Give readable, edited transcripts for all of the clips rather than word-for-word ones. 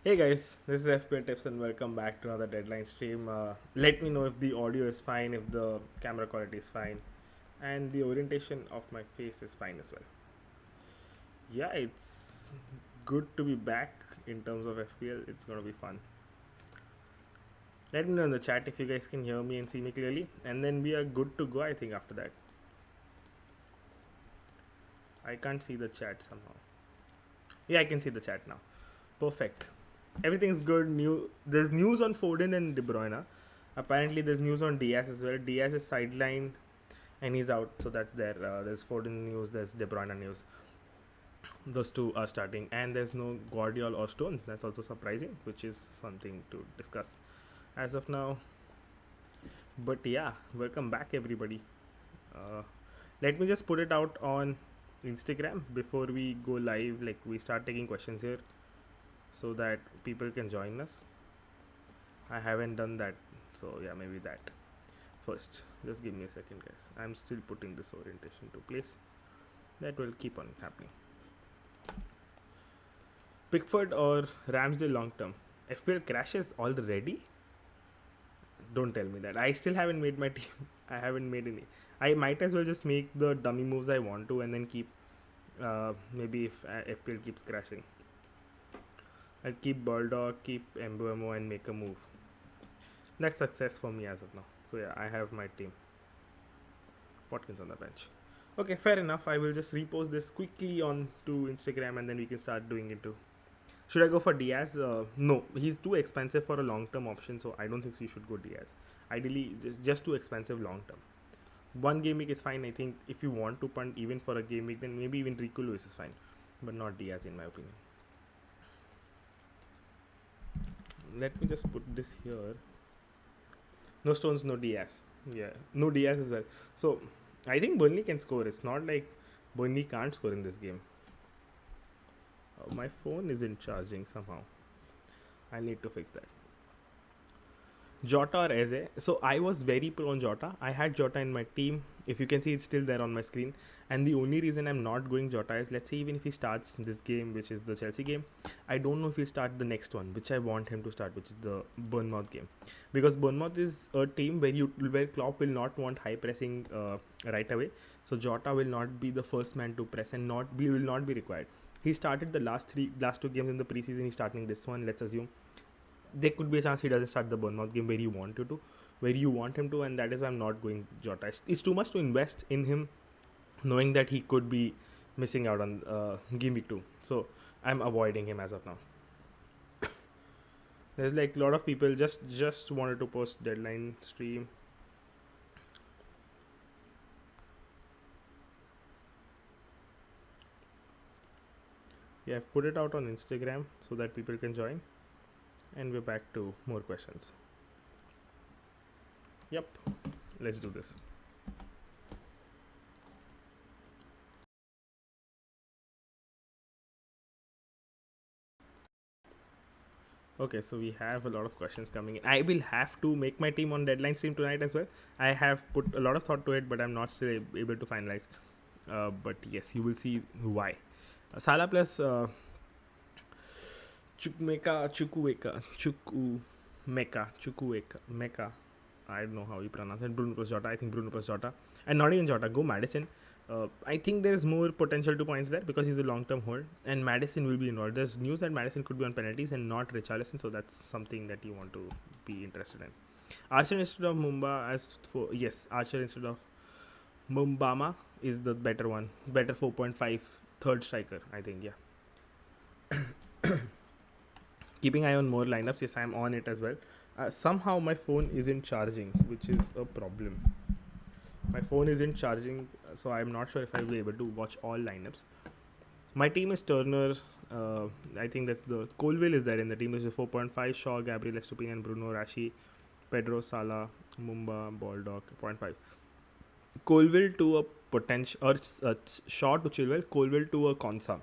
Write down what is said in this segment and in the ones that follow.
Hey guys, this is FPL Tips and welcome back to another deadline stream. Let me know if the audio is fine, if the camera quality is fine, and the orientation of my face is fine as well. Yeah, it's good to be back in terms of FPL. It's gonna be fun. Let me know in the chat if you guys can hear me and see me clearly, and then we are good to go. I think after that, I can't see the chat somehow. Yeah, I can see the chat now. Perfect. Everything's good. There's news on Foden and De Bruyne. Apparently, there's news on Diaz as well. Diaz is sidelined and he's out, so that's there. There's Foden news. There's De Bruyne news. Those two are starting, and there's no Guardiola or Stones. That's also surprising, which is something to discuss as of now. But yeah, welcome back, everybody. Uh, Let me just put it out on Instagram before we go live. Like we start taking questions here, so that people can join us. I haven't done that, so yeah, maybe that first. Just give me a second, guys. I'm still putting this orientation to place. That will keep on happening. Pickford or Ramsdale long term? FPL crashes already? Don't tell me that. I still haven't made my team. I haven't made any. I might as well just make the dummy moves I want to and then keep. Maybe if FPL keeps crashing, I'll keep Bulldog, keep Embuemo, and make a move. That's success for me as of now. So yeah, I have my team. Watkins on the bench. Okay, fair enough. I will just repost this quickly on to Instagram and then we can start doing it too. Should I go for Diaz? No, he's too expensive for a long-term option, so I don't think you should go Diaz. Ideally, just too expensive long-term. One game week is fine. I think if you want to punt even for a game week, then maybe even Rico Lewis is fine, but not Diaz in my opinion. Let me just put this here. No Stones, no Diaz. Yeah, no Diaz as well. So I think Burnley can score. It's not like Burnley can't score in this game. My phone isn't charging somehow. I need to fix that. Jota or Eze. So I was very pro on Jota. I had Jota in my team. If you can see, it's still there on my screen. And the only reason I'm not going Jota is, let's say even if he starts this game, which is the Chelsea game, I don't know if he'll start the next one, which I want him to start, which is the Bournemouth game, because Bournemouth is a team where Klopp will not want high pressing right away. So Jota will not be the first man to press and will not be required. He started the last two games in the preseason. He's starting this one. Let's assume there could be a chance he doesn't start the Bournemouth game where you want him to, and that is why I'm not going Jota. It's too much to invest in him, knowing that he could be missing out on game week 2. So I'm avoiding him as of now. There's like a lot of people just wanted to post deadline stream. Yeah, I've put it out on Instagram so that people can join. And we're back to more questions. Yep, let's do this. Okay, so we have a lot of questions coming in. I will have to make my team on deadline stream tonight as well. I have put a lot of thought to it, but I'm not still able to finalize. But yes, you will see why. Salah plus Chukwuemeka. I don't know how you pronounce it. Bruno plus Jota. I think Bruno plus Jota. And not even Jota. Go Madison. I think there's more potential to points there because he's a long-term hold, and Madison will be involved. There's news that Madison could be on penalties and not Richarlison, so that's something that you want to be interested in. Archer instead of Mumba Archer instead of Mumbama is the better one. Better 4.5 third striker, I think. Yeah. Keeping eye on more lineups. Yes, I'm on it as well. Somehow my phone isn't charging, which is a problem. My phone isn't charging, so I'm not sure if I'll be able to watch all lineups. My team is Turner. I think that's the Colville is there in the team. There's a 4.5 Shaw, Gabriel Estupinian, Bruno, Rashi, Pedro, Salah, Mumba, Baldock, 0.5. Colville to a potential or Shaw to Chilwell, Colville to a Konsa.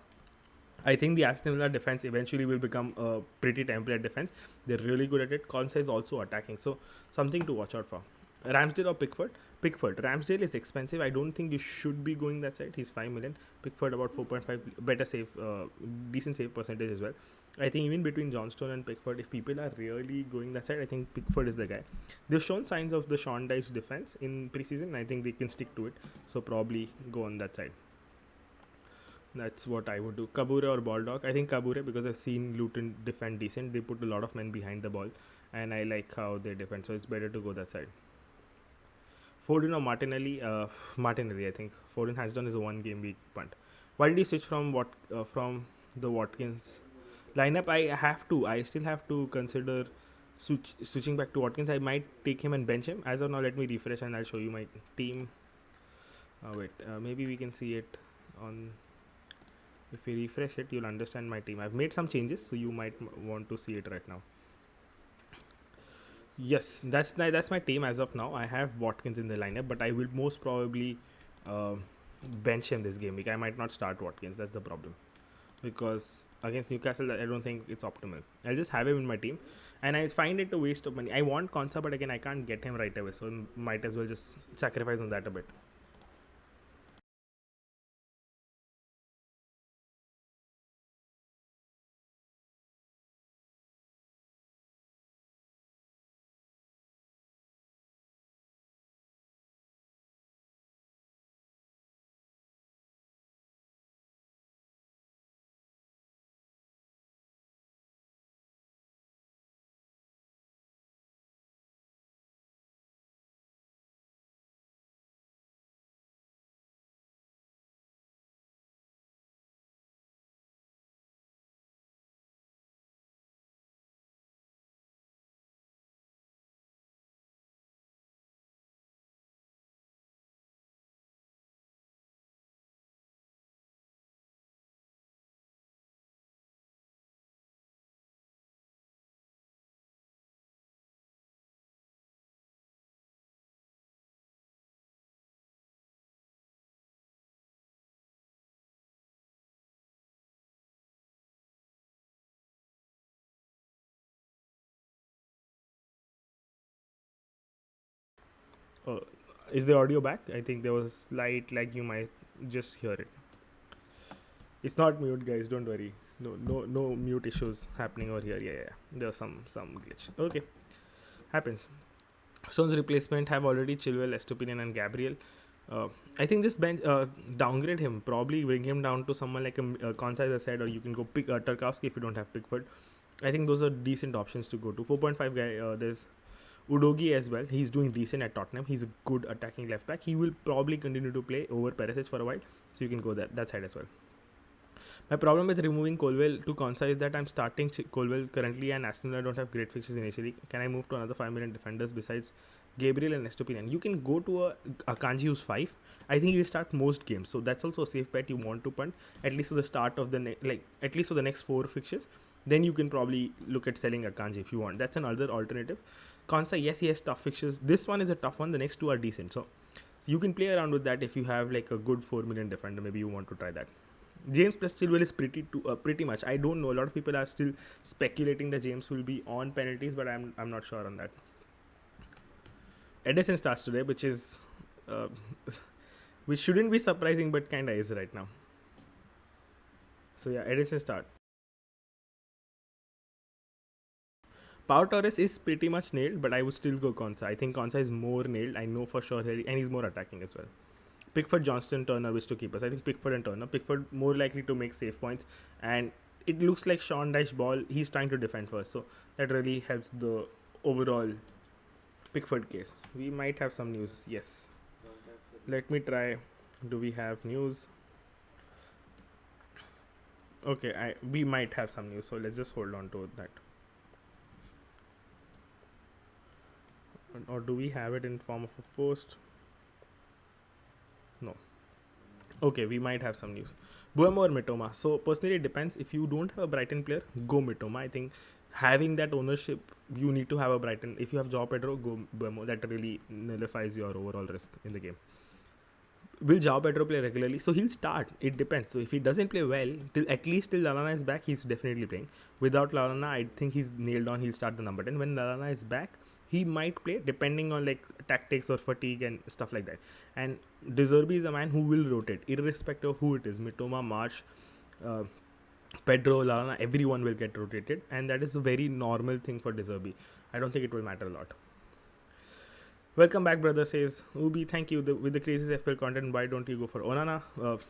I think the Aston Villa defense eventually will become a pretty template defense. They're really good at it. Konsa is also attacking, so something to watch out for. Ramsdale or Pickford? Pickford. Ramsdale is expensive. I don't think you should be going that side. He's 5 million. Pickford about 4.5. Better save, decent save percentage as well. I think even between Johnstone and Pickford, if people are really going that side, I think Pickford is the guy. They've shown signs of the Sean Dyche defense in preseason. I think they can stick to it. So probably go on that side. That's what I would do. Kabure or Baldock? I think Kabure, because I've seen Luton defend decent. They put a lot of men behind the ball, and I like how they defend. So it's better to go that side. Foden or Martinelli? Martinelli, I think. Foden has done his one game week punt. Why did he switch from the Watkins lineup? I still have to consider switching back to Watkins. I might take him and bench him. As of now, let me refresh and I'll show you my team. Wait, maybe we can see it on. If we refresh it, you'll understand my team. I've made some changes, so you might want to see it right now. Yes, that's my team as of now. I have Watkins in the lineup, but I will most probably uh, bench him this game week. I might not start Watkins. That's the problem, because against Newcastle, I don't think it's optimal. I'll just have him in my team, and I find it a waste of money. I want Konsa, but again, I can't get him right away, so might as well just sacrifice on that a bit. Uh, is the audio back? I think there was slight lag. You might just hear it. It's not mute, guys. Don't worry. No mute issues happening over here. Yeah. There's some glitch. Okay, happens. Stone's replacement have already Chilwell, Estupinian, and Gabriel. I think just downgrade him. Probably bring him down to someone like a Konsa, as I said, or you can go pick Tarkowski if you don't have Pickford. I think those are decent options to go to. 4.5 guy. There's Udogi as well. He's doing decent at Tottenham. He's a good attacking left back. He will probably continue to play over Perisic for a while, so you can go that side as well. My problem with removing Colwell to Konsa is that I'm starting Colwell currently, and Aston Villa don't have great fixtures initially. Can I move to another 5 million defenders besides Gabriel and Estupinian? You can go to a Kanji who's 5. I think he'll start most games, so that's also a safe bet you want to punt at least to the start of the at least for the next 4 fixtures. Then you can probably look at selling Akanji if you want. That's another alternative. Konsa, yes, he has tough fixtures. This one is a tough one. The next 2 are decent. So you can play around with that if you have like a good 4 million defender. Maybe you want to try that. James plus Chilwell is pretty much. I don't know. A lot of people are still speculating that James will be on penalties, but I'm not sure on that. Edison starts today, which is which shouldn't be surprising, but kinda is right now. So yeah, Edison start. Pau Torres is pretty much nailed, but I would still go Konsa. I think Konsa is more nailed. I know for sure, and he's more attacking as well. Pickford, Johnston, Turner, which to keep us. I think Pickford and Turner. Pickford more likely to make save points, and it looks like Sean Dyche ball. He's trying to defend first, so that really helps the overall Pickford case. We might have some news. Yes. Let me try. Do we have news? Okay, we might have some news, so let's just hold on to that. Or do we have it in form of a post? No. Okay, we might have some news. Buemo or Mitoma? So personally, it depends. If you don't have a Brighton player, go Mitoma. I think having that ownership, you need to have a Brighton. If you have Joao Pedro, go Buemo. That really nullifies your overall risk in the game. Will Joao Pedro play regularly? So he'll start. It depends. So if he doesn't play well, at least till Lallana is back, he's definitely playing. Without Lallana, I think he's nailed on. He'll start the number 10. When Lallana is back, he might play depending on like tactics or fatigue and stuff like that. And De Zerbi is a man who will rotate irrespective of who it is. Mitoma, Marsh, uh, Pedro, Lallana, everyone will get rotated, and that is a very normal thing for De Zerbi. I don't think it will matter a lot. Welcome back, brother, says Ubi. Thank you. With the crazy FPL content, why don't you go for Onana?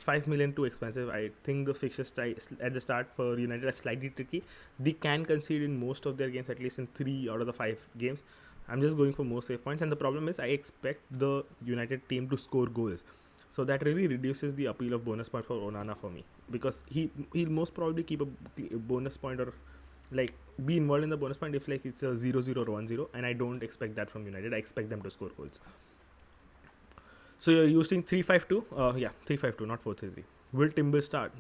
5 million too expensive. I think the fixtures at the start for United are slightly tricky. They can concede in most of their games, at least in 3 out of the 5 games. I'm just going for more safe points, and the problem is I expect the United team to score goals. So that really reduces the appeal of bonus point for Onana for me, because he'll most probably keep a bonus point or like be involved in the bonus point if like it's a 0-0 or 1-0, and I don't expect that from United. I expect them to score goals. So you're using 3-5-2? Yeah, 3-5-2, not 4-3-3. Will Timber start?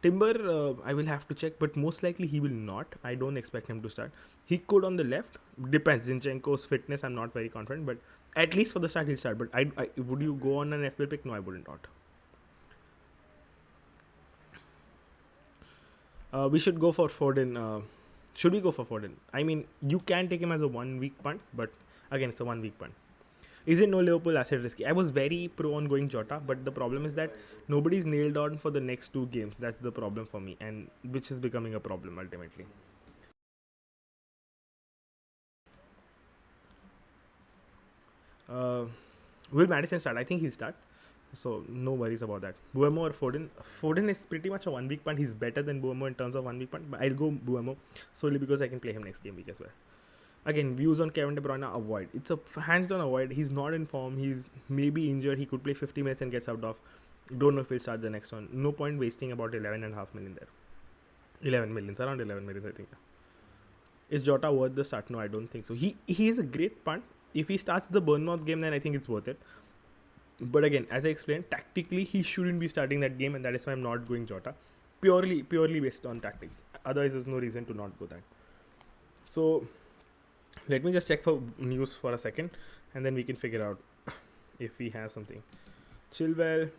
Timber, I will have to check, but most likely he will not. I don't expect him to start. He could on the left. Depends. Zinchenko's fitness, I'm not very confident, but at least for the start he'll start. But I would you go on an FPL pick? No, I wouldn't not. We should go for Foden. Should we go for Foden? I mean, you can take him as a 1 week punt, but again, it's a 1 week punt. Is it no Liverpool asset risky? I was very pro on going Jota, but the problem is that nobody's nailed on for the next 2 games. That's the problem for me, and which is becoming a problem ultimately. Will Madison start? I think he'll start. So no worries about that. Buemo or Foden? Foden is pretty much a 1 week punt. He's better than Buemo in terms of 1 week punt, but I'll go Buemo solely because I can play him next game week as well. Again, views on Kevin De Bruyne, avoid. It's a hands down avoid. He's not in form. He's maybe injured. He could play 50 minutes and gets out of. Don't know if he'll start the next one. No point wasting about 11.5 million there. 11 millions, around 11 millions, I think. Is Jota worth the start? No, I don't think so. He is a great punt. If he starts the Bournemouth game, then I think it's worth it. But again, as I explained, tactically he shouldn't be starting that game, and that is why I'm not going Jota. Purely based on tactics. Otherwise, there's no reason to not go that. So let me just check for news for a second, and then we can figure out if we have something. Chilwell.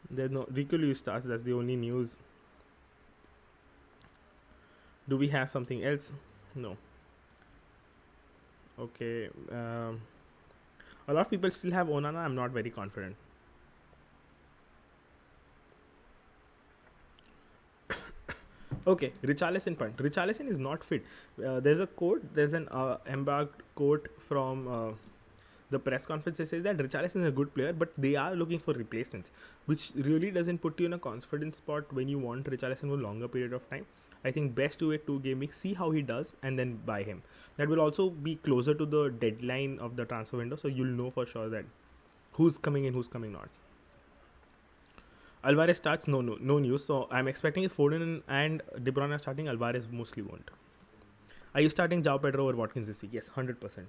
There's no Rico Lewis starts. That's the only news. Do we have something else? No. Okay. A lot of people still have Onana. I'm not very confident. Okay, Richarlison punt. Richarlison is not fit. There's a quote. There's an embarked quote from the press conference. It says that Richarlison is a good player, but they are looking for replacements, which really doesn't put you in a confidence spot when you want Richarlison for a longer period of time. I think best to wait 2 game weeks, see how he does, and then buy him. That will also be closer to the deadline of the transfer window, so you'll know for sure that who's coming in, who's coming not. Alvarez starts, no news. So I'm expecting if Foden and De Bruyne are starting, Alvarez mostly won't. Are you starting João Pedro or Watkins this week? Yes, 100%.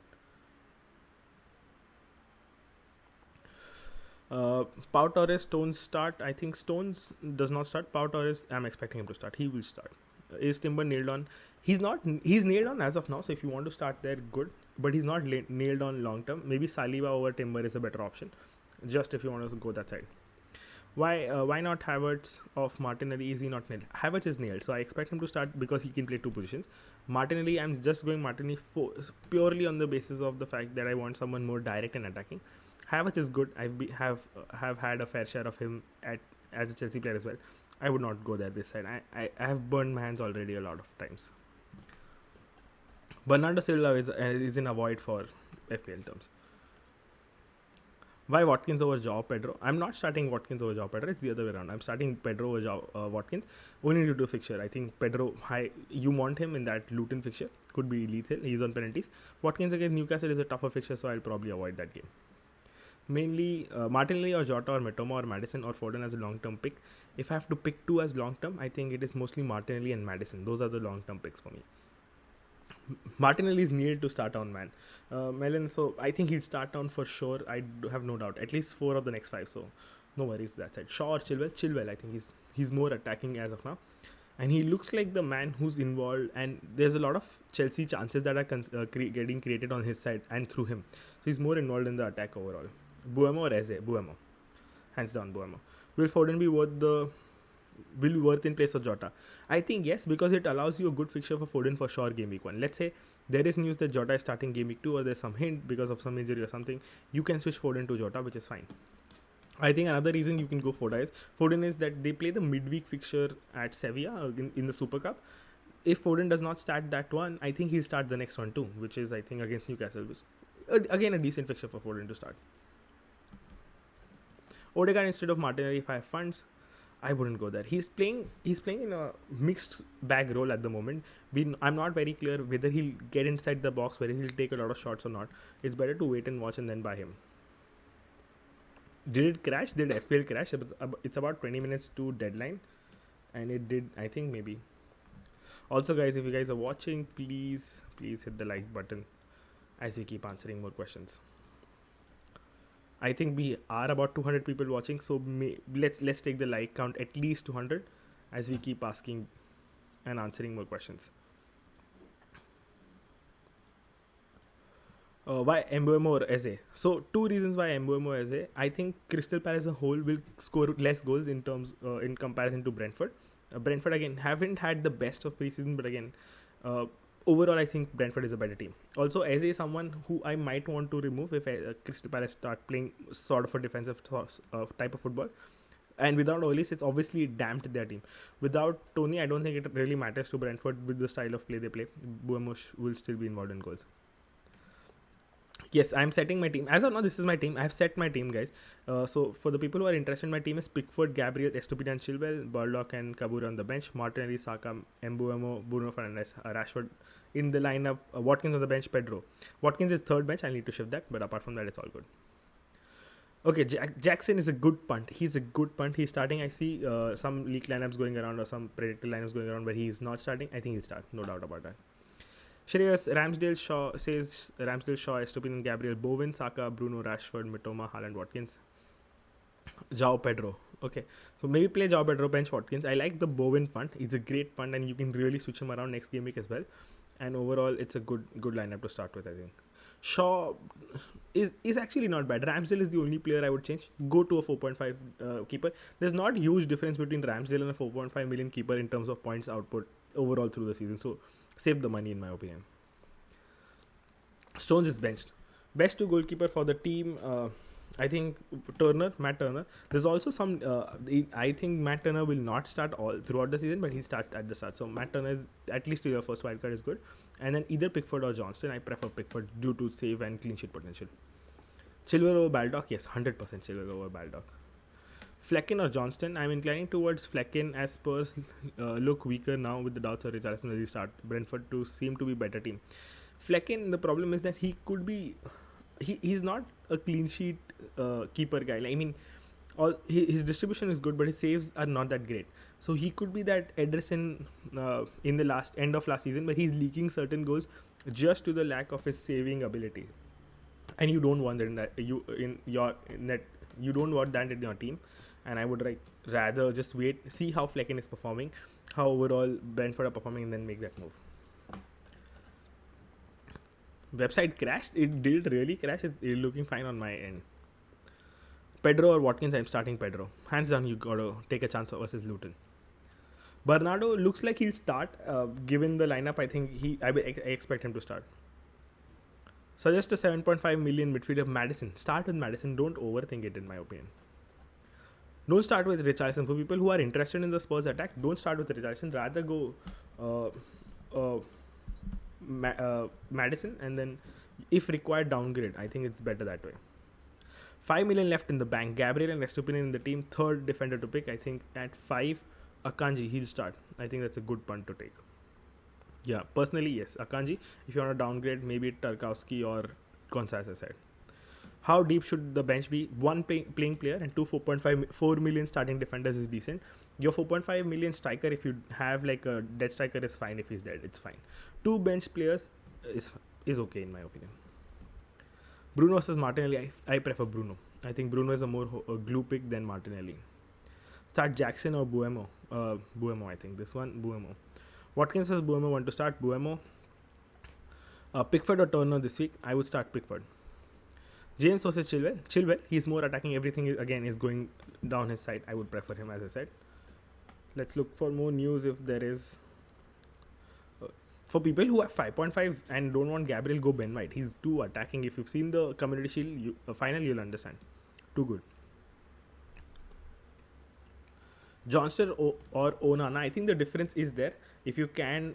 Pau Torres, Stones start. I think Stones does not start. Pau Torres, I'm expecting him to start. He will start. Is Timber nailed on? He's not. He's nailed on as of now. So if you want to start there, good. But he's not nailed on long term. Maybe Saliba over Timber is a better option. Just if you want to go that side. Why not Havertz of Martinelli? Is he not nailed? Havertz is nailed. So I expect him to start because he can play 2 positions. Martinelli, I'm just going Martinelli purely on the basis of the fact that I want someone more direct and attacking. Havertz is good. Have had a fair share of him as a Chelsea player as well. I would not go there this side. I have burned my hands already a lot of times. Bernardo Silva is in a void for FPL terms. Why Watkins over João Pedro? I'm not starting Watkins over João Pedro. It's the other way around. I'm starting Pedro over Watkins. Only due to fixture. I think Pedro, you want him in that Luton fixture. Could be lethal. He's on penalties. Watkins against Newcastle is a tougher fixture, so I'll probably avoid that game. Mainly Martinelli or Jota or Mitoma or Madison or Foden as a long-term pick. If I have to pick 2 as long-term, I think it is mostly Martinelli and Madison. Those are the long-term picks for me. Martinelli is needed to start on, man. Melon, so I think he'll start on for sure. I have no doubt. At least 4 of the next 5, so no worries that side. Shaw or Chilwell? Chilwell, I think he's more attacking as of now. And he looks like the man who's involved, and there's a lot of Chelsea chances that are getting created on his side and through him. So he's more involved in the attack overall. Buemo or Eze? Buemo. Hands down, Buemo. Will Foden be worth the will be worth in place of Jota. I think yes, because it allows you a good fixture for Foden for sure game week 1. Let's say there is news that Jota is starting game week 2, or there's some hint because of some injury or something, you can switch Foden to Jota, which is fine. I think another reason you can go Foden is that they play the midweek fixture at Sevilla in the Super Cup. If Foden does not start that one, I think he'll start the next one too, which is I think against Newcastle. Again, a decent fixture for Foden to start. Odegaard instead of Martinelli, if I have funds, I wouldn't go there. He's playing in a mixed bag role at the moment. I'm not very clear whether he'll get inside the box, whether he'll take a lot of shots or not. It's better to wait and watch and then buy him. Did it crash? Did FPL crash? It's about 20 minutes to deadline, and it did, I think, maybe. Also, guys, if you guys are watching, please hit the like button as we keep answering more questions. I think we are about 200 people watching, so let's take the like count at least 200 as we keep asking and answering more questions. Why Mbeumo or Eze? So 2 reasons why Mbeumo or Eze. I think Crystal Palace as a whole will score less goals in comparison to Brentford. Brentford again haven't had the best of preseason, but again, overall I think Brentford is a better team. Also, Eze is someone who I might want to remove if Crystal Palace start playing sort of a defensive type of football. And without Olis, it's obviously damped their team. Without Tony, I don't think it really matters to Brentford with the style of play they play. Mbeumo will still be involved in goals. Yes, I'm setting my team. As of now, this is my team. I've set my team, guys. So for the people who are interested, my team is Pickford, Gabriel, Estupiñán, Chilwell, Baldock and Kabura on the bench, Martinelli, Saka, Mbeumo, Bruno Fernandes, Rashford in the lineup, Watkins on the bench, Pedro. Watkins is third bench. I'll need to shift that, but apart from that, it's all good. Okay, Jackson is a good punt. He's a good punt. He's starting. I see some leak lineups going around or some predicted lineups going around where he's not starting. I think he'll start. No doubt about that. Shreyas, Ramsdale, Shaw, Estupiñán, Gabriel, Bowen, Saka, Bruno, Rashford, Mitoma, Haaland, Watkins, João Pedro. Okay, so maybe play João Pedro, bench Watkins. I like the Bowen punt. It's a great punt and you can really switch him around next game week as well. And overall, it's a good lineup to start with, I think. Shaw is actually not bad. Ramsdale is the only player I would change. Go to a 4.5 keeper. There's not huge difference between Ramsdale and a 4.5 million keeper in terms of points output overall through the season. So save the money in my opinion. Stones is benched. Best 2 goalkeeper for the team. I think Matt Turner. There's also some. I think Matt Turner will not start all throughout the season, but he'll start at the start. So Matt Turner is at least your first wildcard is good, and then either Pickford or Johnston. I prefer Pickford due to save and clean sheet potential. Chilwell over Baldock, yes, 100% Chilwell over Baldock. Flecken or Johnston, I'm inclining towards Flecken as Spurs look weaker now with the doubts of Richarlison will restart. Brentford to seem to be better team. Flecken, the problem is that he could be. He's not a clean sheet keeper guy. I mean, his distribution is good, but his saves are not that great. So he could be that Ederson in the end of last season, but he's leaking certain goals just to the lack of his saving ability, and you don't want that you don't want that in your team. And I would rather just wait, see how Flecken is performing, how overall Brentford are performing, and then make that move. Website crashed. It did really crash. It's looking fine on my end. Pedro or Watkins, I'm starting Pedro. Hands down, you gotta take a chance versus Luton. Bernardo looks like he'll start. Given the lineup, I think I expect him to start. Suggest a 7.5 million midfielder Maddison. Start with Maddison. Don't overthink it, in my opinion. Don't start with Richarlison. For people who are interested in the Spurs attack, don't start with Richarlison. Rather go Maddison, and then if required downgrade. I think it's better that way. 5 million left in the bank. Gabriel and Estupiñán in the team. Third defender to pick. I think at 5, Akanji, he'll start. I think that's a good punt to take. Yeah, personally, yes. Akanji, if you want to downgrade, maybe Tarkowski or Gonzalez aside. How deep should the bench be? 1 playing player and 4 million starting defenders is decent. Your 4.5 million striker, if you have like a dead striker, is fine. If he's dead, it's fine. 2 bench players is okay in my opinion. Bruno versus Martinelli. I prefer Bruno. I think Bruno is a more glue pick than Martinelli. Start Jackson or Mbeumo. Mbeumo, I think. This one, Mbeumo. Watkins versus Mbeumo. Want to start Mbeumo. Pickford or Turner this week. I would start Pickford. James versus Chilwell. He's more attacking. Everything is going down his side. I would prefer him, as I said. Let's look for more news if there is. Uh, for people who have 5.5 and don't want Gabriel, go Ben White. He's too attacking. If you've seen the Community Shield final, you'll understand. Too good. Johnston or Onana, I think the difference is there. If you can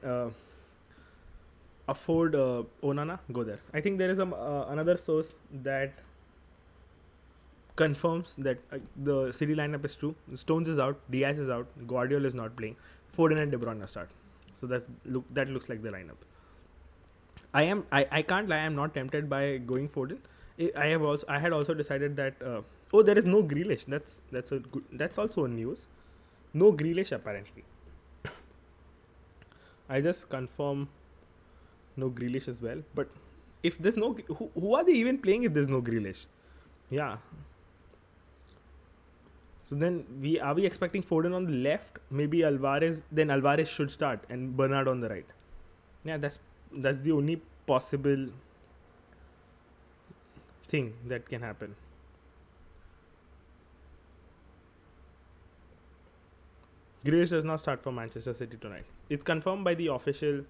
afford Onana, go there. I think there is another source that confirms that the City lineup is true. Stones is out, Diaz is out, Guardiola is not playing, Foden and De Bruyne start. So that looks like the lineup. I can't lie. I'm not tempted by going Foden. I had also decided that there is no Grealish. That's also a news. No Grealish apparently. I just confirm no Grealish as well. But if there's no, who are they even playing if there's no Grealish? Yeah. So then are we expecting Foden on the left? Maybe Alvarez. Then Alvarez should start and Bernard on the right. Yeah, that's the only possible thing that can happen. Grealish does not start for Manchester City tonight. It's confirmed by the official,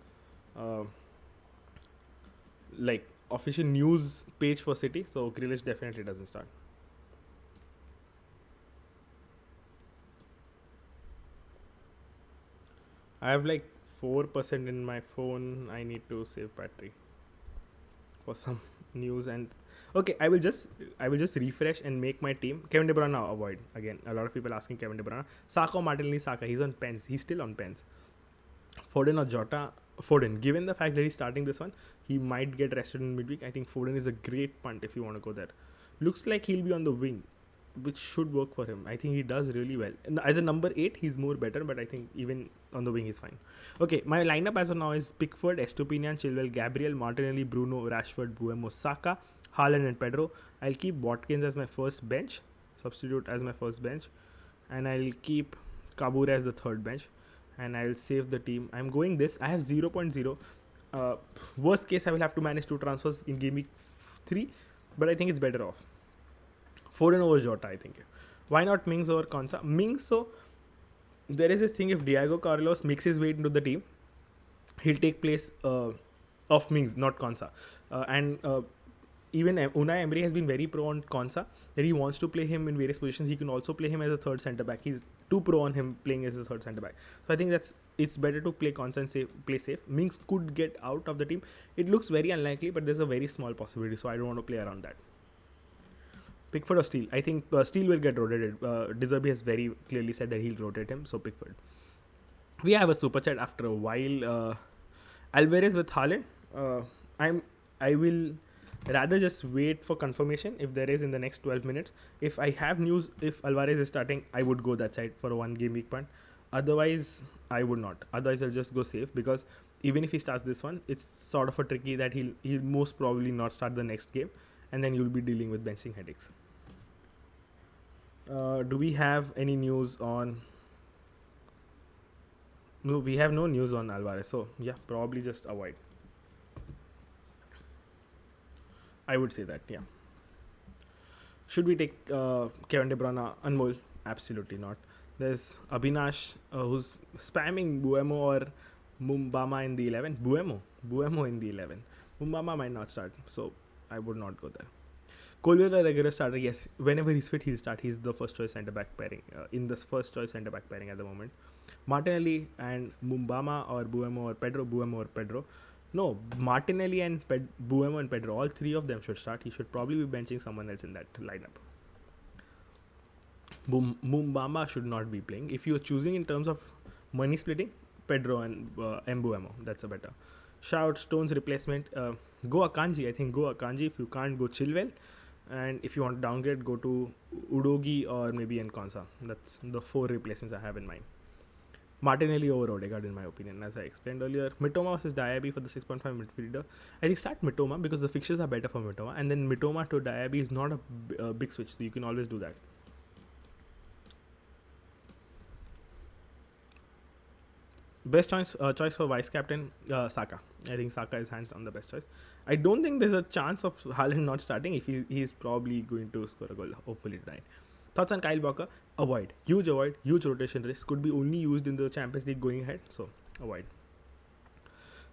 official news page for City. So Grealish definitely doesn't start. I have like 4% in my phone. I need to save battery for some news. And okay, I will just refresh and make my team. Kevin De Bruyne now avoid again. A lot of people asking Kevin De Bruyne. Saka or Martinelli. Saka. He's on pens. He's still on pens. Foden or Jota. Foden. Given the fact that he's starting this one, he might get rested in midweek. I think Foden is a great punt if you want to go there. Looks like he'll be on the wing, which should work for him. I think he does really well. And as a number 8, he's more better, but I think even on the wing, he's fine. Okay, my lineup as of now is Pickford, Estupinian, Chilwell, Gabriel, Martinelli, Bruno, Rashford, Buemo, Saka, Haaland and Pedro. I'll keep Watkins as my first bench, substitute as my first bench, and I'll keep Kabure as the third bench, and I'll save the team. I'm going this. I have 0.0. Worst case, I will have to manage 2 transfers in Gameweek 3, but I think it's better off. Foden over Jota, I think. Why not Mings over Konsa? Mings, so there is this thing, if Diego Carlos makes his way into the team, he'll take place of Mings, not Konsa. And even Unai Emery has been very pro on Konsa, that he wants to play him in various positions. He can also play him as a third centre back. He's too pro on him playing as a third centre back. So I think it's better to play Konsa and play safe. Mings could get out of the team. It looks very unlikely, but there's a very small possibility, so I don't want to play around that. Pickford or Steele? I think Steele will get rotated. De Zerbi has very clearly said that he'll rotate him, so Pickford. We have a super chat after a while. Alvarez with Haaland. I will rather just wait for confirmation if there is in the next 12 minutes. If I have news, if Alvarez is starting, I would go that side for a 1 game week punt. Otherwise, I would not. Otherwise, I'll just go safe, because even if he starts this one, it's sort of a tricky that he'll most probably not start the next game, and then you'll be dealing with benching headaches. Do we have any news on? No, we have no news on Alvarez. So yeah, probably just avoid. I would say that, yeah. Should we take Kevin De Bruyne? Anmol? Absolutely not. There's Abhinash who's spamming Buemo or Mumbama in the 11. Buemo in the 11. Mumbama might not start, so I would not go there. Colwill a regular starter, yes. Whenever he's fit, he'll start. He's the first choice centre back pairing. In the first choice centre back pairing at the moment. Martinelli and Mumbama or Buemo or Pedro. Buemo or Pedro. No, Martinelli and Buemo and Pedro. All 3 of them should start. He should probably be benching someone else in that lineup. Mumbama should not be playing. If you're choosing in terms of money splitting, Pedro and Mbuemo. That's a better. Shout Stones replacement. Go Akanji. I think go Akanji. If you can't, go Chilwell. And if you want to downgrade, go to Udogi or maybe Nkonsa. That's the 4 replacements I have in mind. Martinelli over Odegaard in my opinion, as I explained earlier. Mitoma versus Diaby for the 6.5 midfielder. I think start Mitoma because the fixtures are better for Mitoma. And then Mitoma to Diaby is not a big switch, so you can always do that. Best choice for vice captain, Saka. I think Saka is hands down the best choice. I don't think there's a chance of Haaland not starting. If he's probably going to score a goal, hopefully tonight. Thoughts on Kyle Walker? Avoid. Huge avoid. Huge rotation risk. Could be only used in the Champions League going ahead. So avoid.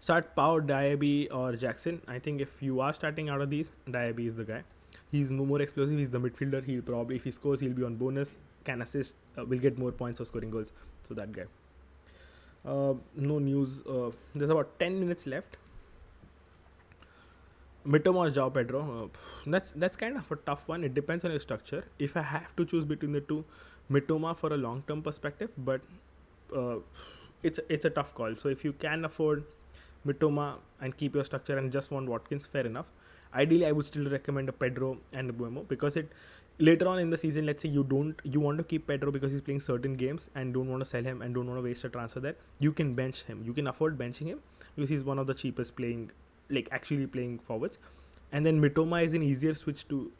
Start Pau, Diaby or Jackson. I think if you are starting out of these, Diaby is the guy. He's more explosive. He's the midfielder. He'll probably, if he scores, he'll be on bonus. Can assist. Will get more points for scoring goals. So that guy. No news. There's about 10 minutes left. Mitoma or João Pedro. That's kind of a tough one. It depends on your structure. If I have to choose between the two, Mitoma for a long-term perspective, but it's a tough call. So if you can afford Mitoma and keep your structure and just want Watkins, fair enough. Ideally, I would still recommend a Pedro and a Buemo because it later on in the season, let's say you want to keep Pedro because he's playing certain games and don't want to sell him and don't want to waste a transfer there. You can bench him. You can afford benching him because he's one of the cheapest playing, like actually playing forwards. And then Mitoma is an easier switch to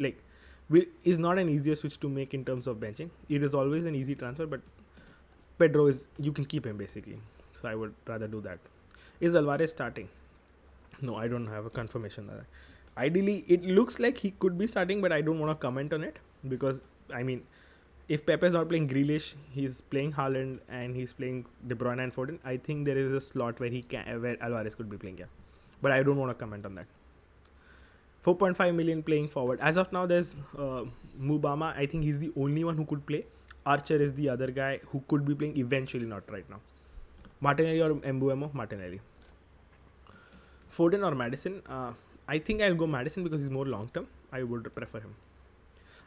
is not an easier switch to make in terms of benching. It is always an easy transfer, but Pedro is, you can keep him basically. So I would rather do that. Is Alvarez starting? No, I don't have a confirmation. Ideally, it looks like he could be starting, but I don't want to comment on it because, I mean, if Pepe is not playing Grealish, he's playing Haaland and he's playing De Bruyne and Foden. I think there is a slot where where Alvarez could be playing, yeah. But I don't want to comment on that. 4.5 million playing forward. As of now, there's Mubama. I think he's the only one who could play. Archer is the other guy who could be playing eventually, not right now. Martinelli or Mbuemo? Martinelli. Foden or Madison? I think I'll go Madison because he's more long term. I would prefer him.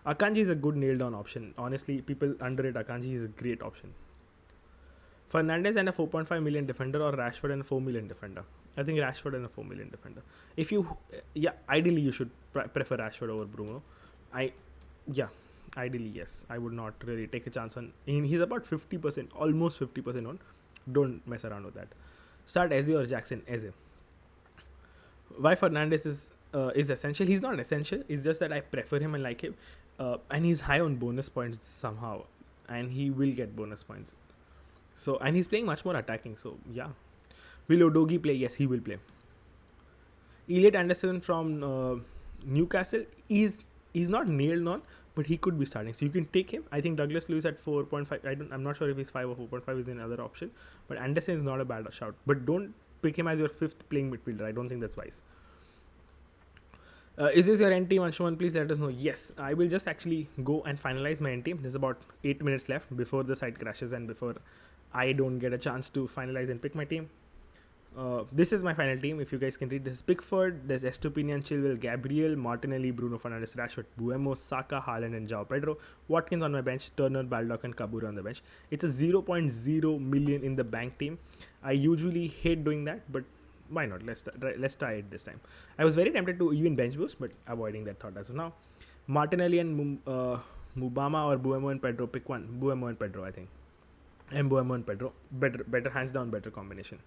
Akanji is a good nailed down option. Honestly, people underrate Akanji. He's a great option. Fernandes and a 4.5 million defender or Rashford and a 4 million defender. I think Rashford and a 4 million defender. If you, ideally you should prefer Rashford over Bruno. Ideally yes. I would not really take a chance on. He's about 50%, almost 50% on. Don't mess around with that. Start Eze or Jackson. Eze. Why Fernandes is essential? He's not essential. It's just that I prefer him and like him, and he's high on bonus points somehow, and he will get bonus points. So and he's playing much more attacking. So yeah, will Udogie play? Yes, he will play. Elliot Anderson from Newcastle is not nailed on, but he could be starting. So you can take him. I think Douglas Lewis at 4.5. I'm not sure if he's 5 or 4.5 is another option, but Anderson is not a bad shout. But don't pick him as your 5th playing midfielder. I don't think that's wise. Is this your end team, Anshuman? Please let us know. Yes, I will just actually go and finalize my end team. There's about 8 minutes left before the site crashes and before I don't get a chance to finalize and pick my team. This is my final team. If you guys can read, there's Pickford, there's Estupinian, Chilwell, Gabriel, Martinelli, Bruno Fernandes, Rashford, Buemo, Saka, Haaland and João Pedro. Watkins on my bench, Turner, Baldock and Kabura on the bench. It's a 0.0 million in the bank team. I usually hate doing that, but why not? Let's try it this time. I was very tempted to even bench boost, but avoiding that thought as of now. Martinelli and Mubama or Buemo and Pedro. Pick one. Buemo and Pedro, I think. And Buemo and Pedro. Better hands down, better combination.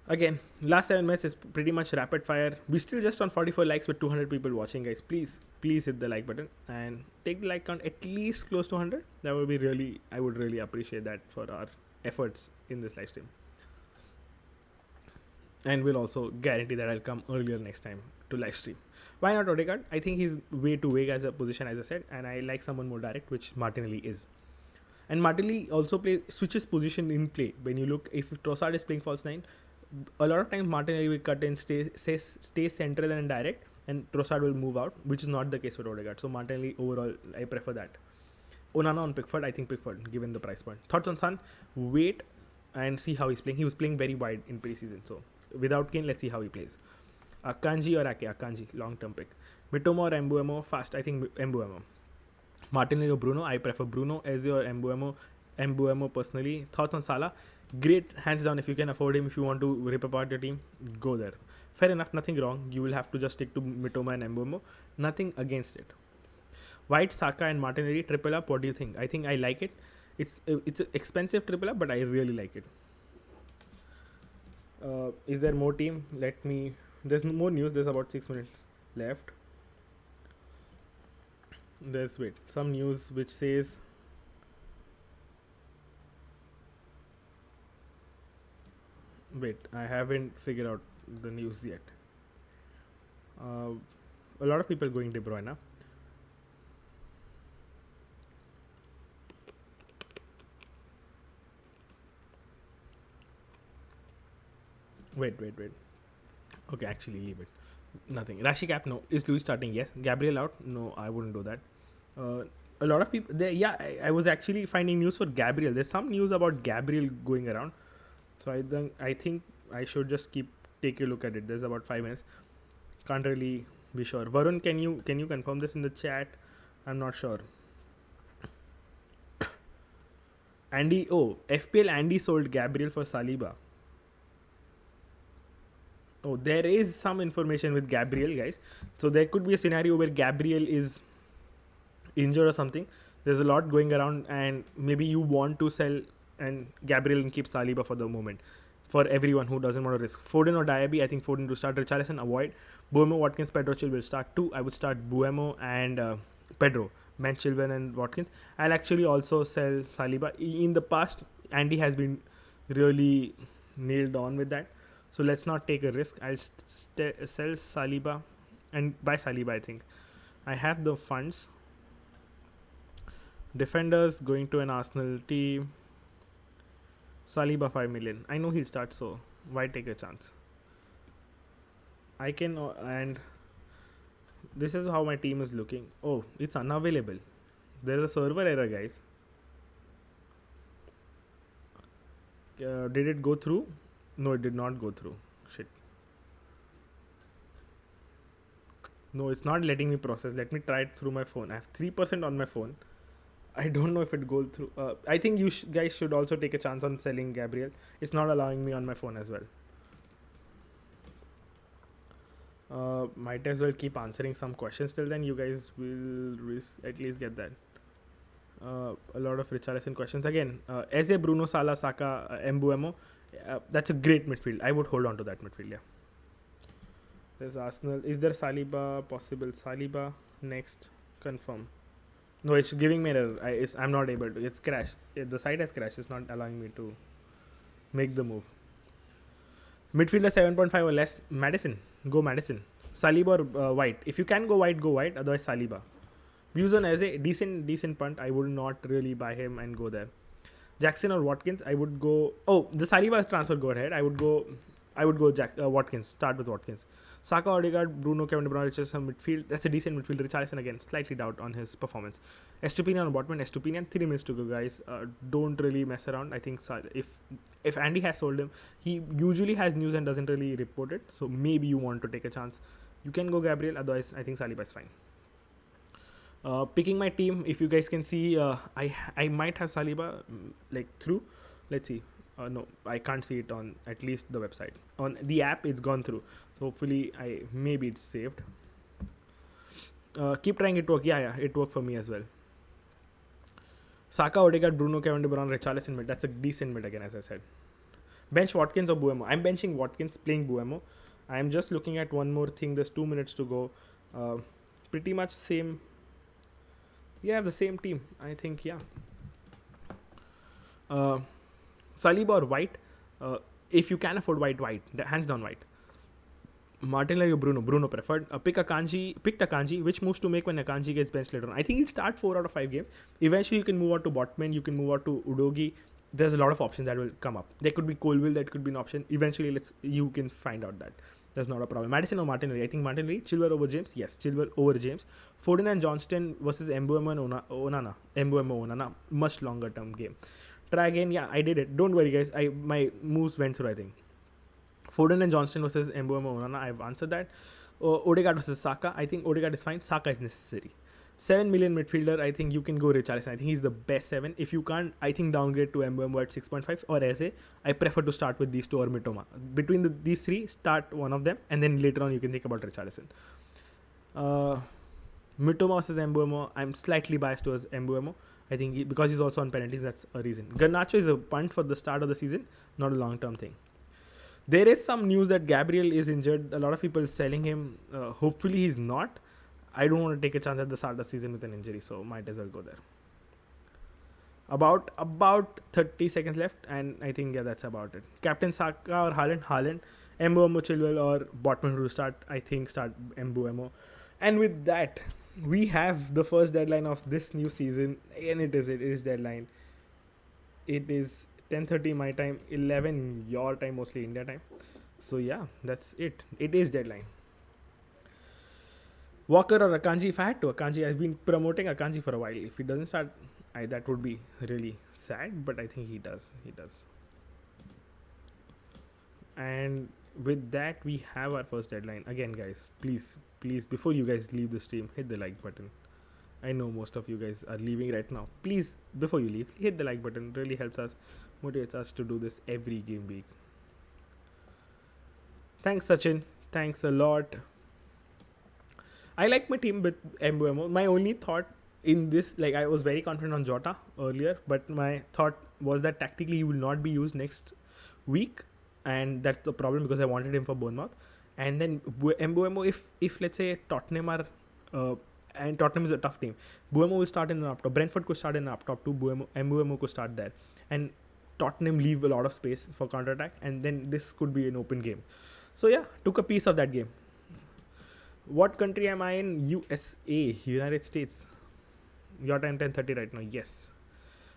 Again, last 7 minutes is pretty much rapid fire. We still just on 44 likes with 200 people watching, guys. Please hit the like button and take the like count at least close to 100. That would be I would really appreciate that for our efforts in this live stream. And we'll also guarantee that I'll come earlier next time to live stream. Why not Odegaard? I think he's way too vague as a position, as I said, and I like someone more direct, which Martinelli is. And Martinelli also switches position in play. When you look, if Trossard is playing false 9, a lot of times Martinelli will cut in, stay central and direct, and Trossard will move out, which is not the case for Odegaard. So Martinelli overall, I prefer that. Onana on Pickford, I think Pickford, given the price point. Thoughts on Son? Wait and see how he's playing. He was playing very wide in preseason, so without Kane, let's see how he plays. Akanji or Ake? Akanji, long-term pick. Mitoma or Mbuemo? Fast, I think Mbuemo. Martinelli or Bruno? I prefer Bruno. Eze or Mbuemo? Mbuemo personally. Thoughts on Salah? Great, hands down. If you can afford him, if you want to rip apart your team, go there. Fair enough, nothing wrong. You will have to just stick to Mitoma and Mbuemo. Nothing against it. White, Saka and Martinelli, triple up. What do you think? I think I like it. It's an expensive triple up, but I really like it. Is there more team? There's more news. There's about 6 minutes left. There's some news which says I haven't figured out the news yet. A lot of people going De Bruyne. Wait. Okay, actually, leave it. Nothing. Rashi cap, no. Is Luis starting? Yes. Gabriel out? No, I wouldn't do that. Uh, a lot of people, yeah, I was actually finding news for Gabriel. There's some news about Gabriel going around. So I think I should just take a look at it. There's about 5 minutes. Can't really be sure. Varun, can you confirm this in the chat? I'm not sure. FPL Andy sold Gabriel for Saliba. Oh, there is some information with Gabriel, guys. So there could be a scenario where Gabriel is injured or something. There's a lot going around, and maybe you want to sell and Gabriel and keep Saliba for the moment. For everyone who doesn't want to risk Foden or Diaby, I think Foden to start. Richarlison avoid. Buemo, Watkins, Pedro, Chilwell start two. I would start Buemo and Pedro, Ben Chilwell and Watkins. I'll actually also sell Saliba. In the past, Andy has been really nailed on with that. So let's not take a risk. I'll sell Saliba and buy Saliba. I think I have the funds. Defenders going to an Arsenal team. Saliba 5 million. I know he'll start, so why take a chance? I can and this is how my team is looking. Oh, it's unavailable. There's a server error, guys. Did it go through? No, it did not go through. Shit. No, it's not letting me process. Let me try it through my phone. I have 3% on my phone. I don't know if it goes through. I think you guys should also take a chance on selling Gabriel. It's not allowing me on my phone as well. Might as well keep answering some questions till then. You guys will at least get that. A lot of Richarlison questions. Again, Eze, Bruno, Salah, Saka, Mbuemo. That's a great midfield. I would hold on to that midfield, yeah. There's Arsenal. Is there Saliba possible? Saliba next. Confirm. No, it's giving me an error. I'm not able to. It's crashed. The site has crashed. It's not allowing me to make the move. Midfielder 7.5 or less. Madison. Go Madison. Saliba or White. If you can go White, go White. Otherwise, Saliba. Views on as a decent punt. I would not really buy him and go there. Jackson or Watkins. I would go. Oh, the Saliba transfer. Go ahead. I would go Watkins. Start with Watkins. Saka, Odegaard, Bruno, Kevin De Bruyne, Richarlison midfield. That's a decent midfield. Richarlison again, slightly doubt on his performance. Estupinian on Botman. Estupinian, 3 minutes to go, guys. Don't really mess around. I think if Andy has sold him, he usually has news and doesn't really report it. So maybe you want to take a chance. You can go Gabriel. Otherwise, I think Saliba is fine. Picking my team. If you guys can see, I might have Saliba through. Let's see. No, I can't see it on at least the website. On the app, it's gone through. So hopefully, maybe it's saved. Keep trying it work. Yeah, it worked for me as well. Saka, Odegaard, Bruno, Kevin De Bruyne, Richarlison mid. That's a decent mid again, as I said. Bench Watkins or Buemo. I'm benching Watkins, playing Buemo. I'm just looking at one more thing. There's 2 minutes to go. Pretty much same. Yeah, the same team. I think, yeah. Saliba or White. If you can afford White. Hands down White. Martinelli or Bruno preferred. Picked Akanji. Which moves to make when Akanji gets benched later on? I think he'll start 4 out of 5 games. Eventually, you can move out to Botman. You can move out to Udogi. There's a lot of options that will come up. There could be Colville. That could be an option. Eventually, you can find out that. That's not a problem. Madison or Martinelli? I think Martinelli. Chilwell over James? Yes, Chilwell over James. Foden and Johnston versus Mbuemo and Onana. Onana. Much longer term game. Try again. Yeah, I did it. Don't worry, guys. My moves went through, I think. Foden and Johnston versus Mbuemo Onana. I've answered that. Odegaard versus Saka. I think Odegaard is fine. Saka is necessary. 7 million midfielder. I think you can go Richarlison. I think he's the best 7. If you can't, I think downgrade to Mbuemo at 6.5 or Eze. I prefer to start with these two or Mitoma. Between these 3, start one of them and then later on you can think about Richarlison. Mitoma versus Mbuemo. I'm slightly biased towards Mbuemo. I think because he's also on penalties, that's a reason. Garnacho is a punt for the start of the season, not a long-term thing. There is some news that Gabriel is injured. A lot of people selling him. Hopefully he's not. I don't want to take a chance at the start of the season with an injury, so might as well go there. About 30 seconds left, and I think that's about it. Captain Saka or Haaland, Mbuemo, Chilwell or Botman to start. I think start Mbuemo. And with that, we have the first deadline of this new season, and it is deadline. It is 10:30 my time, 11 your time, mostly India time. So yeah, that's it. It is deadline. Walker or Akanji? If I had to, Akanji. I've been promoting Akanji for a while. If he doesn't start, that would be really sad. But I think he does. He does. And with that, we have our first deadline. Again, guys, please, before you guys leave the stream, hit the like button. I know most of you guys are leaving right now. Please, before you leave, hit the like button. Really helps us, motivates us to do this every game week. Thanks, Sachin. Thanks a lot. I like my team with Mbuemo. My only thought in this, like, I was very confident on Jota earlier, but my thought was that tactically he will not be used next week, and that's the problem because I wanted him for Bournemouth. And then Mbuemo, if let's say Tottenham are, and Tottenham is a tough team, Mbuemo will start in the up top. Brentford could start in the up top too. Mbuemo could start there, and Tottenham leave a lot of space for counter attack, and then this could be an open game. So yeah, took a piece of that game. What country am I in? USA, United States. Your time 10:30 right now. Yes.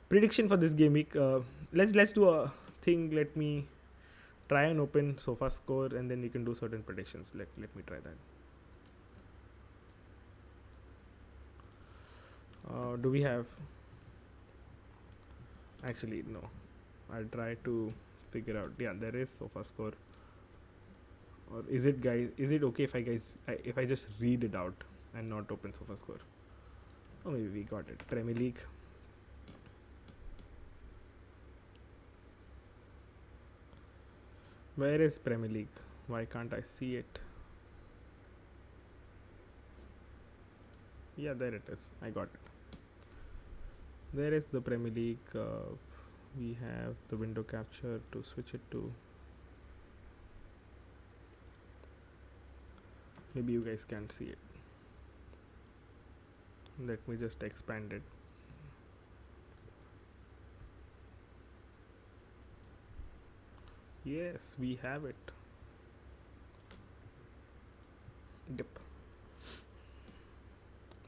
Prediction for this game week. Let's do a thing. Let me try and open sofa score, and then we can do certain predictions. Let me try that. Do we have? Actually, no. I'll try to figure out. Yeah, there is sofa score. Or is it, guys? Is it okay if I just read it out and not open sofa score? Oh, maybe we got it. Premier League. Where is Premier League? Why can't I see it? Yeah, there it is. I got it. There is the Premier League. We have the window capture to switch it to. Maybe you guys can't see it. Let me just expand it. Yes, we have it. Yep.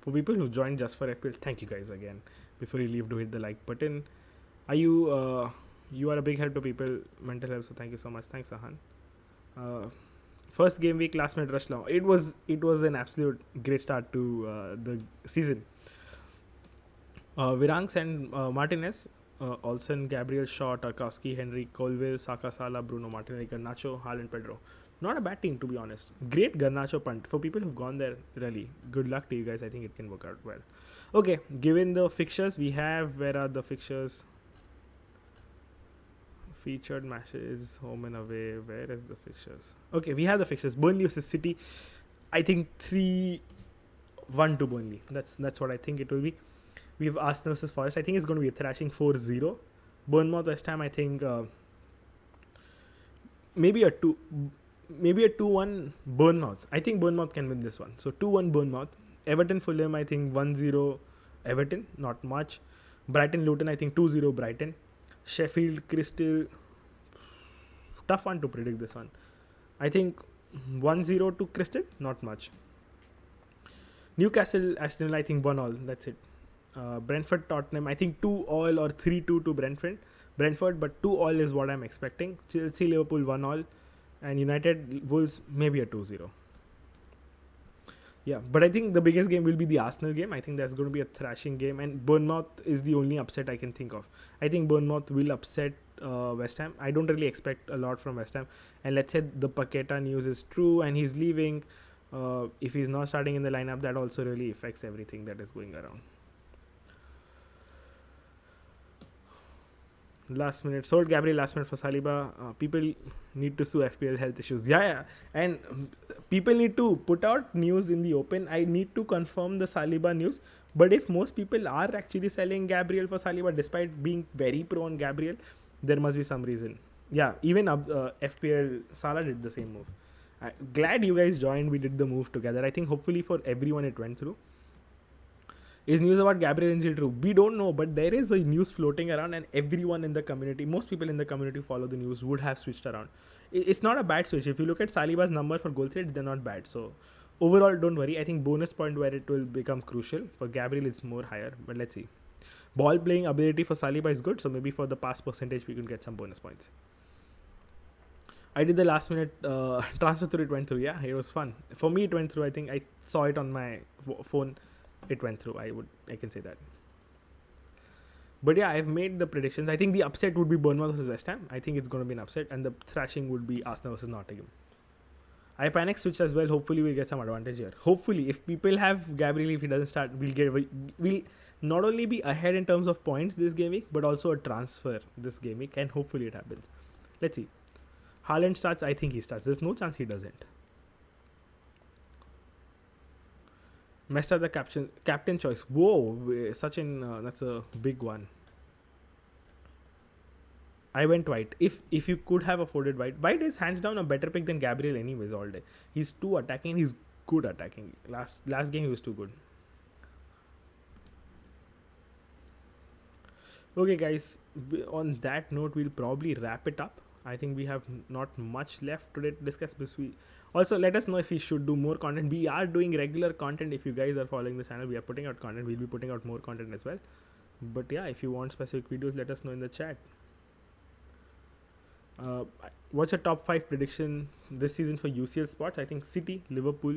For people who joined just for FPL, thank you guys again. Before you leave, do hit the like button. Are you you are a big help to people mental health, so thank you so much. Thanks, Ahan. First game week, last minute rush now. It was an absolute great start to the season. Viranks and Martinez, Olsen, Gabriel, Shaw, Tarkowski, Henry, Colville, Saka, Sala, Bruno, Martinelli, Garnacho, Haaland, Pedro. Not a bad team, to be honest. Great Garnacho punt. For people who've gone there, really, good luck to you guys. I think it can work out well. Okay, given the fixtures we have, where are the fixtures? Featured matches, home and away. Where is the fixtures? Okay, we have the fixtures. Burnley versus City. I think 3-1 to Burnley. That's what I think it will be. We have Arsenal versus Forest. I think it's going to be a thrashing 4-0. Bournemouth West Ham. I think maybe a 2-1 Bournemouth. I think Bournemouth can win this one. So 2-1 Bournemouth. Everton Fulham. I think 1-0 Everton. Not much. Brighton Luton. I think 2-0 Brighton. Sheffield Crystal, tough one to predict this one. I think 1-0 to Crystal, not much. Newcastle Aston Villa, I think 1-1. That's it. Brentford Tottenham, I think 2-2 or 3-2 to Brentford, but 2-2 is what I'm expecting. Chelsea Liverpool 1-1, and United Wolves maybe a 2-0. Yeah, but I think the biggest game will be the Arsenal game. I think that's going to be a thrashing game, and Bournemouth is the only upset I can think of. I think Bournemouth will upset West Ham. I don't really expect a lot from West Ham. And let's say the Paqueta news is true and he's leaving. If he's not starting in the lineup, that also really affects everything that is going around. Last minute sold Gabriel last minute for Saliba. People need to sue FPL health issues. Yeah, and people need to put out news in the open. I need to confirm the Saliba news. But if most people are actually selling Gabriel for Saliba, despite being very pro on Gabriel, there must be some reason. Yeah, even FPL Salah did the same move. Glad you guys joined. We did the move together. I think hopefully for everyone it went through. Is news about Gabriel injury true? We don't know, but there is a news floating around, and everyone in the community, most people in the community follow the news, would have switched around. It's not a bad switch. If you look at Saliba's number for goal threat, they're not bad. So overall, don't worry. I think bonus point where it will become crucial. For Gabriel, it's more higher, but let's see. Ball playing ability for Saliba is good, so maybe for the pass percentage, we can get some bonus points. I did the last minute transfer through. It went through. Yeah, it was fun. For me, it went through. I think I saw it on my phone. It went through. I can say that. But yeah, I've made the predictions. I think the upset would be Bournemouth versus West Ham. I think it's going to be an upset, and the thrashing would be Arsenal versus Nottingham. I panic switch as well. Hopefully, we'll get some advantage here. Hopefully, if people have Gabriel, if he doesn't start, we'll not only be ahead in terms of points this game week, but also a transfer this game week, and hopefully it happens. Let's see. Haaland starts. I think he starts. There's no chance he doesn't. Messed up the captain choice. Whoa, Sachin, that's a big one. I went White. If you could have afforded White is hands down a better pick than Gabriel anyways all day. He's too attacking. He's good attacking. Last game he was too good. Okay, guys. On that note, we'll probably wrap it up. I think we have not much left today to discuss. Also, let us know if we should do more content. We are doing regular content. If you guys are following the channel, we are putting out content. We'll be putting out more content as well. But yeah, if you want specific videos, let us know in the chat. What's your top 5 prediction this season for UCL spots? I think City, Liverpool,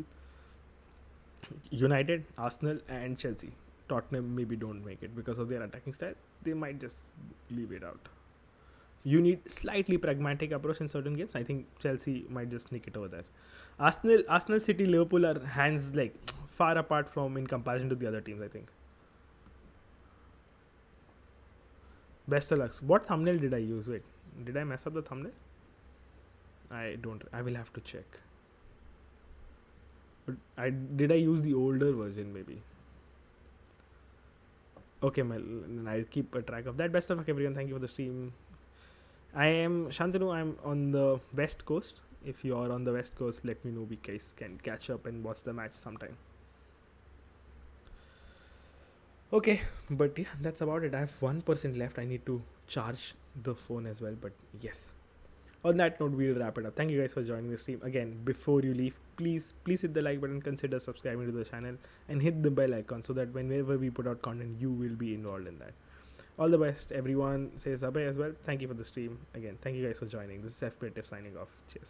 United, Arsenal, and Chelsea. Tottenham maybe don't make it because of their attacking style. They might just leave it out. You need slightly pragmatic approach in certain games. I think Chelsea might just sneak it over there. Arsenal, City, Liverpool are hands like far apart from in comparison to the other teams. I think. Best of luck. What thumbnail did I use? Wait, did I mess up the thumbnail? I don't. I will have to check. But did I use the older version maybe? Okay, I'll keep a track of that. Best of luck, everyone. Thank you for the stream. I am Shantanu. I'm on the West Coast. If you are on the West Coast, let me know. We guys can catch up and watch the match sometime. Okay, but yeah, that's about it. I have 1% left. I need to charge the phone as well. But yes. On that note, we'll wrap it up. Thank you guys for joining the stream. Again, before you leave, please hit the like button, consider subscribing to the channel, and hit the bell icon so that whenever we put out content, you will be involved in that. All the best. Everyone says Abhay as well. Thank you for the stream. Again, thank you guys for joining. This is FPTF signing off. Cheers.